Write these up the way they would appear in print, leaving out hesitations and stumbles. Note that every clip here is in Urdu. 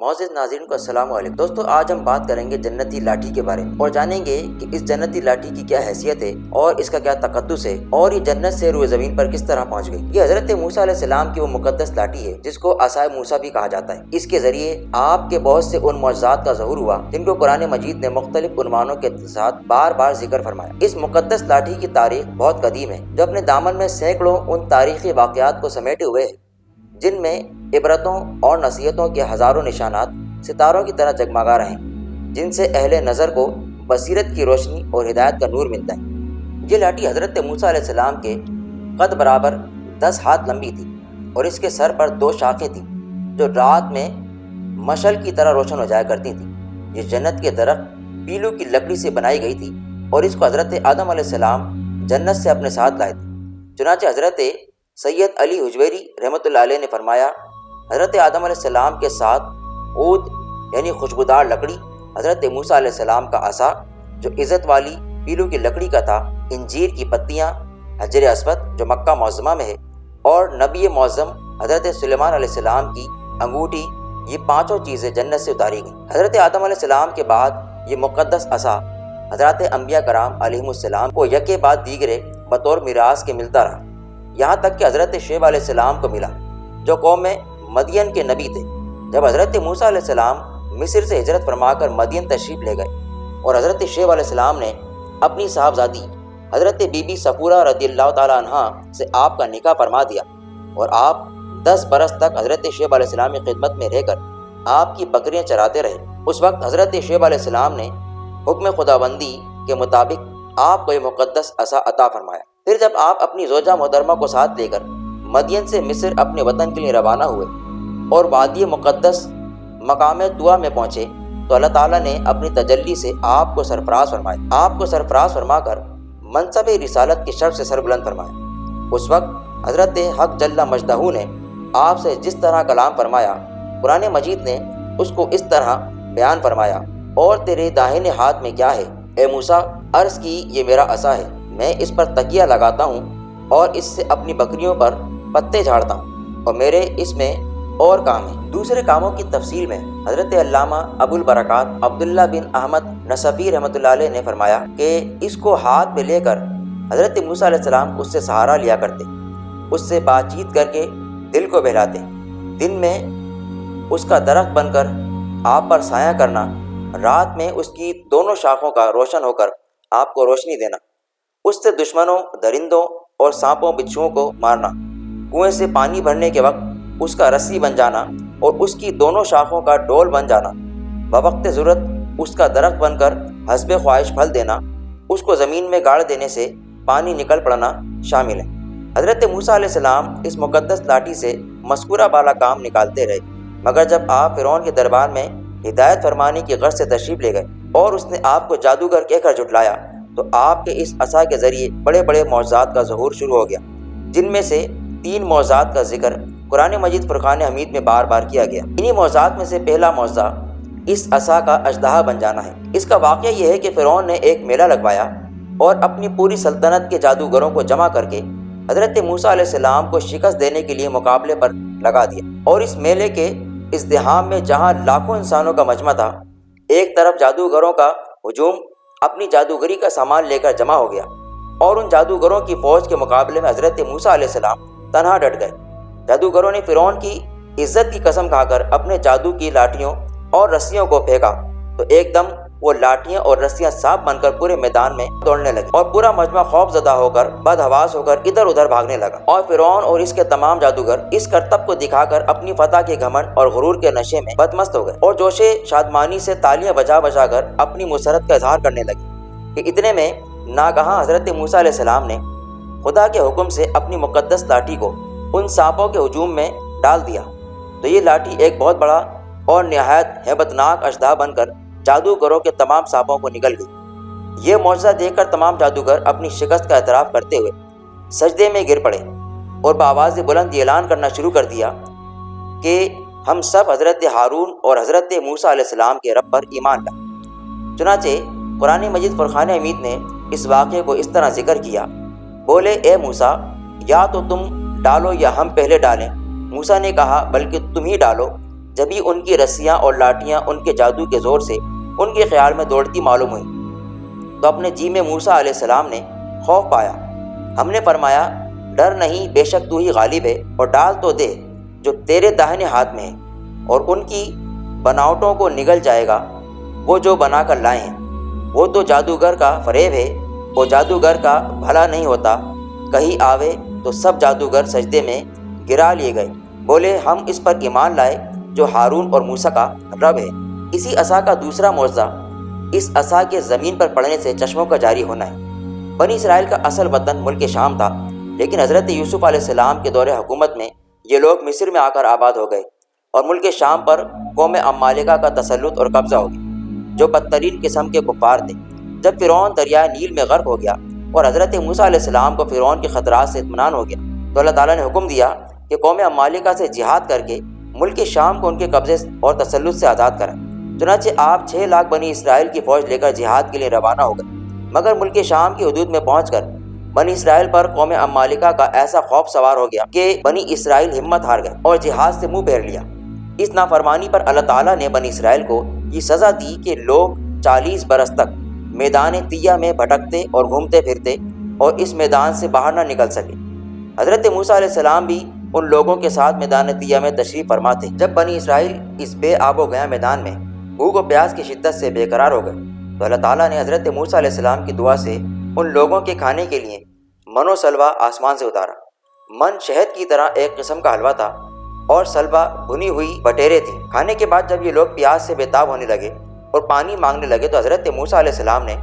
معزز ناظرین کو السلام علیکم۔ دوستو، آج ہم بات کریں گے جنتی لاٹھی کے بارے میں اور جانیں گے کہ اس جنتی لاٹھی کی کیا حیثیت ہے اور اس کا کیا تقدس ہے اور یہ جنت سے روئے زمین پر کس طرح پہنچ گئی۔ یہ حضرت موسیٰ علیہ السلام کی وہ مقدس لاٹھی ہے جس کو عصائے موسیٰ بھی کہا جاتا ہے۔ اس کے ذریعے آپ کے بہت سے ان معجزات کا ظہور ہوا جن کو قرآن مجید نے مختلف عنوانوں کے ساتھ بار بار ذکر فرمایا۔ اس مقدس لاٹھی کی تاریخ بہت قدیم ہے جو اپنے دامن میں سینکڑوں ان تاریخی واقعات کو سمیٹے ہوئے ہے جن میں عبرتوں اور نصیحتوں کے ہزاروں نشانات ستاروں کی طرح جگمگا رہے ہیں، جن سے اہل نظر کو بصیرت کی روشنی اور ہدایت کا نور ملتا ہے۔ یہ لاٹھی حضرت موسیٰ علیہ السلام کے قد برابر 10 ہاتھ لمبی تھی اور اس کے سر پر 2 شاخیں تھیں جو رات میں مشعل کی طرح روشن ہو جایا کرتی تھیں۔ یہ جنت کے درخت پیلو کی لکڑی سے بنائی گئی تھی اور اس کو حضرت آدم علیہ السلام جنت سے اپنے ساتھ لائے تھے۔ چنانچہ حضرت سید علی حجویری رحمۃ اللہ علیہ نے فرمایا، حضرت آدم علیہ السلام کے ساتھ عود یعنی خوشبودار لکڑی، حضرت موسیٰ علیہ السلام کا عصا جو عزت والی پیلو کی لکڑی کا تھا، انجیر کی پتیاں، حجر اسود جو مکہ معظمہ میں ہے، اور نبی معظم حضرت سلیمان علیہ السلام کی انگوٹھی، یہ 5 چیزیں جنت سے اتاری گئیں۔ حضرت آدم علیہ السلام کے بعد یہ مقدس عصا حضرات انبیاء کرام علیہم السلام کو یکے بعد دیگرے بطور میراث کے ملتا رہا، یہاں تک کہ حضرت شعیب علیہ السلام کو ملا جو قوم مدین کے نبی تھے۔ جب حضرت موسیٰ علیہ السلام مصر سے ہجرت فرما کر مدین تشریف لے گئے اور حضرت شعیب علیہ السلام نے اپنی صاحبزادی حضرت بی بی صفورہ رضی اللہ تعالیٰ عنہا سے آپ کا نکاح فرما دیا اور آپ 10 برس تک حضرت شعیب علیہ السلام کی خدمت میں رہ کر آپ کی بکریاں چراتے رہے۔ اس وقت حضرت شعیب علیہ السلام نے حکم خداوندی کے مطابق آپ کو یہ مقدس عصا عطا فرمایا۔ پھر جب آپ اپنی زوجہ محترمہ کو ساتھ لے کر مدین سے مصر اپنے وطن کے لیے روانہ ہوئے اور وادی مقدس مقام طویٰ میں پہنچے تو اللہ تعالیٰ نے اپنی تجلی سے آپ کو سرفراز فرمایا۔ آپ کو سرفراز فرما کر منصب رسالت کی شرف سے سر بلند فرمایا۔ اس وقت حضرت حق جل مجدہ نے آپ سے جس طرح کلام فرمایا، قرآن مجید نے اس کو اس طرح بیان فرمایا، اور تیرے داہنے ہاتھ میں کیا ہے اے موسیٰ؟ عرض کی یہ میرا عصا ہے، میں اس پر تکیہ لگاتا ہوں اور اس سے اپنی بکریوں پر پتے جھاڑتا ہوں اور میرے اس میں اور کام ہے۔ دوسرے کاموں کی تفصیل میں حضرت علامہ ابو البرکات عبداللہ بن احمد نصفی رحمۃ اللہ علیہ نے فرمایا کہ اس کو ہاتھ میں لے کر حضرت موسیٰ علیہ السلام اس سے سہارا لیا کرتے، اس سے بات چیت کر کے دل کو بہلاتے، دن میں اس کا درخت بن کر آپ پر سایہ کرنا، رات میں اس کی دونوں شاخوں کا روشن ہو کر آپ کو روشنی دینا، اس سے دشمنوں، درندوں اور سانپوں بچھوؤں کو مارنا، کنویں سے پانی بھرنے کے وقت اس کا رسی بن جانا اور اس کی دونوں شاخوں کا ڈول بن جانا، بوقت ضرورت اس کا درخت بن کر حسب خواہش پھل دینا، اس کو زمین میں گاڑ دینے سے پانی نکل پڑنا شامل ہے۔ حضرت موسیٰ علیہ السلام اس مقدس لاٹھی سے مذکورہ بالا کام نکالتے رہے، مگر جب آپ فرعون کے دربار میں ہدایت فرمانے کی غرض سے تشریف لے گئے اور اس نے آپ کو جادوگر کہہ کر جھٹلایا تو آپ کے اس عصا کے ذریعے بڑے بڑے معجزات کا ظہور شروع ہو گیا، جن میں سے 3 معجزات کا ذکر قرآن مجید فرقان حمید میں بار بار کیا گیا۔ انہی معجزات میں سے پہلا معجزہ اس عصا کا اژدہا بن جانا ہے۔ اس کا واقعہ یہ ہے کہ فرعون نے ایک میلہ لگوایا اور اپنی پوری سلطنت کے جادوگروں کو جمع کر کے حضرت موسیٰ علیہ السلام کو شکست دینے کے لیے مقابلے پر لگا دیا، اور اس میلے کے ازدحام میں جہاں لاکھوں انسانوں کا مجمع تھا، ایک طرف جادوگروں کا ہجوم اپنی جادوگری کا سامان لے کر جمع ہو گیا اور ان جادوگروں کی فوج کے مقابلے میں حضرت موسیٰ علیہ السلام تنہا ڈٹ گئے۔ جادوگروں نے فرعون کی عزت کی قسم کھا کر اپنے جادو کی لاٹھیوں اور رسیوں کو پھینکا تو ایک دم وہ لاٹھیاں اور رسیاں سانپ بن کر پورے میدان میں دوڑنے لگی اور پورا مجمع خوف زدہ ہو کر بدحواس ہو کر ادھر ادھر بھاگنے لگا، اور فرعون اور اس کے تمام جادوگر اس کرتب کو دکھا کر اپنی فتح کے گھمنڈ اور غرور کے نشے میں بدمست ہو گئے اور جوش شادمانی سے تالیاں بجا بجا کر اپنی مسرت کا اظہار کرنے لگے کہ اتنے میں ناگہاں حضرت موسیٰ علیہ السلام نے خدا کے حکم سے اپنی مقدس لاٹھی کو ان سانپوں کے ہجوم میں ڈال دیا تو یہ لاٹھی ایک بہت بڑا اور نہایت ہیبت ناک اژدہا بن کر جادوگروں کے تمام سانپوں کو نگل گئی۔ یہ معجزہ دیکھ کر تمام جادوگر اپنی شکست کا اعتراف کرتے ہوئے سجدے میں گر پڑے اور بآواز بلند یہ اعلان کرنا شروع کر دیا کہ ہم سب حضرت ہارون اور حضرت موسیٰ علیہ السلام کے رب پر ایمان لائے۔ چنانچہ قرآن مجید فرقان حمید نے اس واقعے کو اس طرح ذکر کیا، بولے اے موسیٰ یا تو تم ڈالو یا ہم پہلے ڈالیں؟ موسیٰ نے کہا بلکہ تم ہی ڈالو، جبھی ان کی رسیاں اور لاٹیاں ان کے جادو کے زور سے ان کے خیال میں دوڑتی معلوم ہوئی تو اپنے جی میں موسیٰ علیہ السلام نے خوف پایا۔ ہم نے فرمایا ڈر نہیں، بے شک تو ہی غالب ہے، اور ڈال تو دے جو تیرے داہنے ہاتھ میں ہے، اور ان کی بناوٹوں کو نگل جائے گا وہ جو بنا کر لائے ہیں۔ وہ تو جادوگر کا فریب ہے، اور جادوگر کا بھلا نہیں ہوتا۔ کہیں آوے تو سب جادوگر سجدے میں گرا لیے گئے، بولے ہم اس پر ایمان لائے جو ہارون اور موسیٰ کا رب ہے۔ اسی عصا کا دوسرا معجزہ اس عصا کے زمین پر پڑنے سے چشموں کا جاری ہونا ہے۔ بنی اسرائیل کا اصل وطن ملک شام تھا، لیکن حضرت یوسف علیہ السلام کے دور حکومت میں یہ لوگ مصر میں آ کر آباد ہو گئے، اور ملک شام پر قوم عمالقہ کا تسلط اور قبضہ ہو گیا، جو بدترین قسم کے کفار تھے۔ جب فرعون دریائے نیل میں غرق ہو گیا اور حضرت موسیٰ علیہ السلام کو فرعون کے خطرات سے اطمینان ہو گیا، تو اللہ تعالیٰ نے حکم دیا کہ قوم عمالقہ سے جہاد کر کے ملک شام کو ان کے قبضے اور تسلط سے آزاد کریں۔ چنانچہ آپ 6 لاکھ بنی اسرائیل کی فوج لے کر جہاد کے لیے روانہ ہو گئے، مگر ملک شام کی حدود میں پہنچ کر بنی اسرائیل پر قوم عمالقہ کا ایسا خوف سوار ہو گیا کہ بنی اسرائیل ہمت ہار گئے اور جہاد سے منہ پھیر لیا۔ اس نافرمانی پر اللہ تعالیٰ نے بنی اسرائیل کو یہ سزا دی کہ لوگ 40 برس تک میدان طیہ میں بھٹکتے اور گھومتے پھرتے اور اس میدان سے باہر نہ نکل سکے۔ حضرت موسیٰ علیہ السلام بھی ان لوگوں کے ساتھ میدان طیہ میں تشریف فرما تھے۔ جب بنی اسرائیل اس بے آب و گیا میدان میں بھوک و پیاس کی شدت سے بے قرار ہو گئے، تو اللہ تعالیٰ نے حضرت موسیٰ علیہ السلام کی دعا سے ان لوگوں کے کھانے کے لیے من و سلوا آسمان سے اتارا۔ من شہد کی طرح ایک قسم کا حلوہ تھا، اور سلوا بھنی ہوئی بٹیرے تھے۔ کھانے کے بعد جب یہ لوگ پیاس سے بے تاب ہونے لگے اور پانی مانگنے لگے، تو حضرت موسیٰ علیہ السلام نے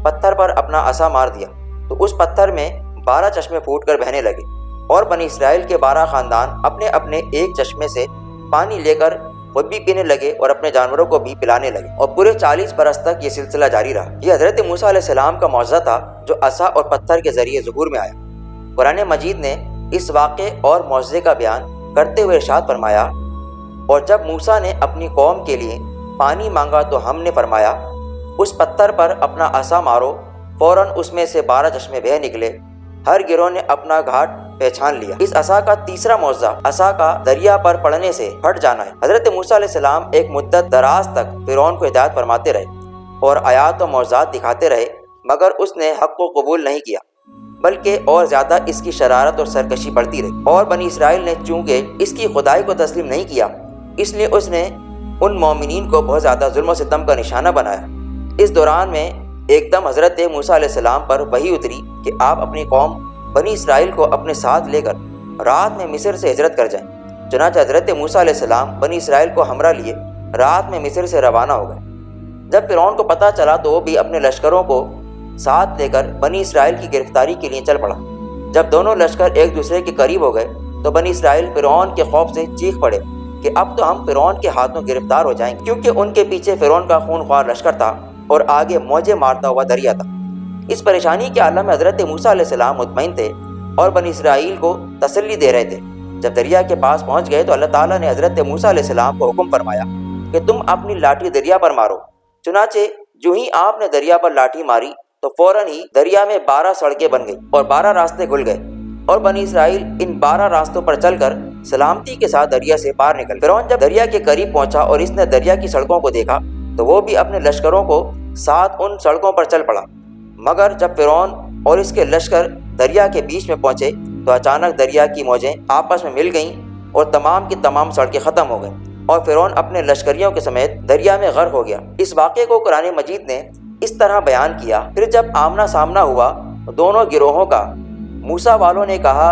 پتھر پر اپنا عصا مار دیا، تو اس پتھر میں 12 چشمے پھوٹ کر بہنے لگے، اور بنی اسرائیل کے 12 خاندان اپنے اپنے ایک چشمے سے پانی لے کر خود بھی پینے لگے اور اپنے جانوروں کو بھی پلانے لگے، اور پورے 40 برس تک یہ سلسلہ جاری رہا۔ یہ حضرت موسیٰ علیہ السلام کا معجزہ تھا جو عصا اور پتھر کے ذریعے ظہور میں آیا۔ قرآن مجید نے اس واقعے اور معجزے کا بیان کرتے ہوئے ارشاد فرمایا، اور جب موسیٰ نے اپنی قوم کے لیے پانی مانگا تو ہم نے فرمایا اس پتھر پر اپنا عصا مارو، فوراً اس میں سے 12 چشمے بہہ نکلے، ہر گروہ نے اپنا گھاٹ پہچان لیا۔ اس عصا کا تیسرا معجزہ عصا کا دریا پر پڑنے سے پھٹ جانا ہے۔ حضرت موسیٰ علیہ السلام ایک مدت دراز تک فرعون کو ہدایت فرماتے رہے اور آیات و معجزات دکھاتے رہے، مگر اس نے حق کو قبول نہیں کیا، بلکہ اور زیادہ اس کی شرارت اور سرکشی بڑھتی رہی، اور بنی اسرائیل نے چونکہ اس کی خدائی کو تسلیم نہیں کیا، اس لیے اس نے ان مومنین کو بہت زیادہ ظلم و ستم کا نشانہ بنایا۔ اس دوران میں ایک دم حضرت موسیٰ علیہ السلام پر وحی اتری کہ آپ اپنی قوم بنی اسرائیل کو اپنے ساتھ لے کر رات میں مصر سے ہجرت کر جائیں۔ چنانچہ حضرت موسیٰ علیہ السلام بنی اسرائیل کو ہمراہ لیے رات میں مصر سے روانہ ہو گئے۔ جب فرعون کو پتہ چلا تو وہ بھی اپنے لشکروں کو ساتھ لے کر بنی اسرائیل کی گرفتاری کے لیے چل پڑا۔ جب دونوں لشکر ایک دوسرے کے قریب ہو گئے تو بنی اسرائیل فرعون کے خوف سے چیخ پڑے کہ اب تو ہم فرعون کے ہاتھوں گرفتار ہو جائیں گے، کیونکہ ان کے پیچھے فرعون کا خون خوار لشکر تھا اور آگے موجیں مارتا ہوا دریا تھا۔ اس پریشانی کے عالم میں حضرت موسیٰ علیہ السلام مطمئن تھے اور بنی اسرائیل کو تسلی دے رہے تھے۔ جب دریا کے پاس پہنچ گئے تو اللہ تعالیٰ نے حضرت موسیٰ علیہ السلام کو حکم فرمایا کہ تم اپنی لاٹھی دریا پر مارو۔ چنانچہ جو ہی آپ نے دریا پر لاٹھی ماری تو فوراً ہی دریا میں 12 سڑکیں بن گئی اور 12 راستے کھل گئے، اور بنی اسرائیل ان 12 راستوں پر چل کر سلامتی کے ساتھ دریا سے پار نکل۔ فرعون جب دریا کے قریب پہنچا اور اس نے دریا کی سڑکوں کو دیکھا تو وہ بھی اپنے لشکروں کو ساتھ ان سڑکوں پر چل پڑا، مگر جب فرعون اور اس کے لشکر دریا کے بیچ میں پہنچے تو اچانک دریا کی موجیں آپس میں مل گئیں اور تمام کی تمام سڑکیں ختم ہو گئیں، اور فرعون اپنے لشکریوں کے سمیت دریا میں غرق ہو گیا۔ اس واقعے کو قرآن مجید نے اس طرح بیان کیا، پھر جب آمنا سامنا ہوا دونوں گروہوں کا، موسیٰ والوں نے کہا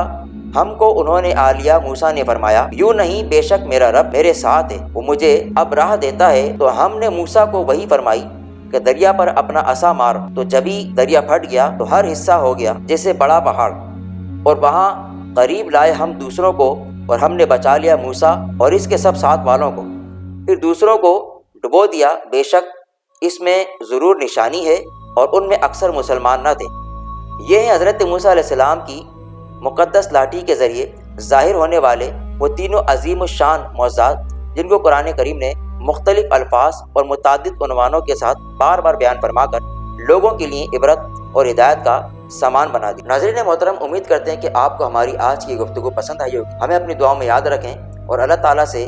ہم کو انہوں نے آ لیا، موسیٰ نے فرمایا یوں نہیں، بے شک میرا رب میرے ساتھ ہے، وہ مجھے اب راہ دیتا ہے۔ تو ہم نے موسیٰ کو وہی فرمائی کہ دریا پر اپنا عصا مار، تو جبھی دریا پھٹ گیا تو ہر حصہ ہو گیا جیسے بڑا پہاڑ، اور وہاں قریب لائے ہم دوسروں کو، اور ہم نے بچا لیا موسیٰ اور اس کے سب ساتھ والوں کو، پھر دوسروں کو ڈبو دیا، بے شک اس میں ضرور نشانی ہے، اور ان میں اکثر مسلمان نہ تھے۔ یہ ہیں حضرت موسیٰ علیہ السلام کی مقدس لاٹھی کے ذریعے ظاہر ہونے والے وہ تینوں عظیم الشان معجزات جن کو قرآن کریم نے مختلف الفاظ اور متعدد عنوانوں کے ساتھ بار بار بیان فرما کر لوگوں کے لیے عبرت اور ہدایت کا سامان بنا دی۔ ناظرین محترم، امید کرتے ہیں کہ آپ کو ہماری آج کی گفتگو پسند آئی ہوگی۔ ہمیں اپنی دعاؤں میں یاد رکھیں اور اللہ تعالیٰ سے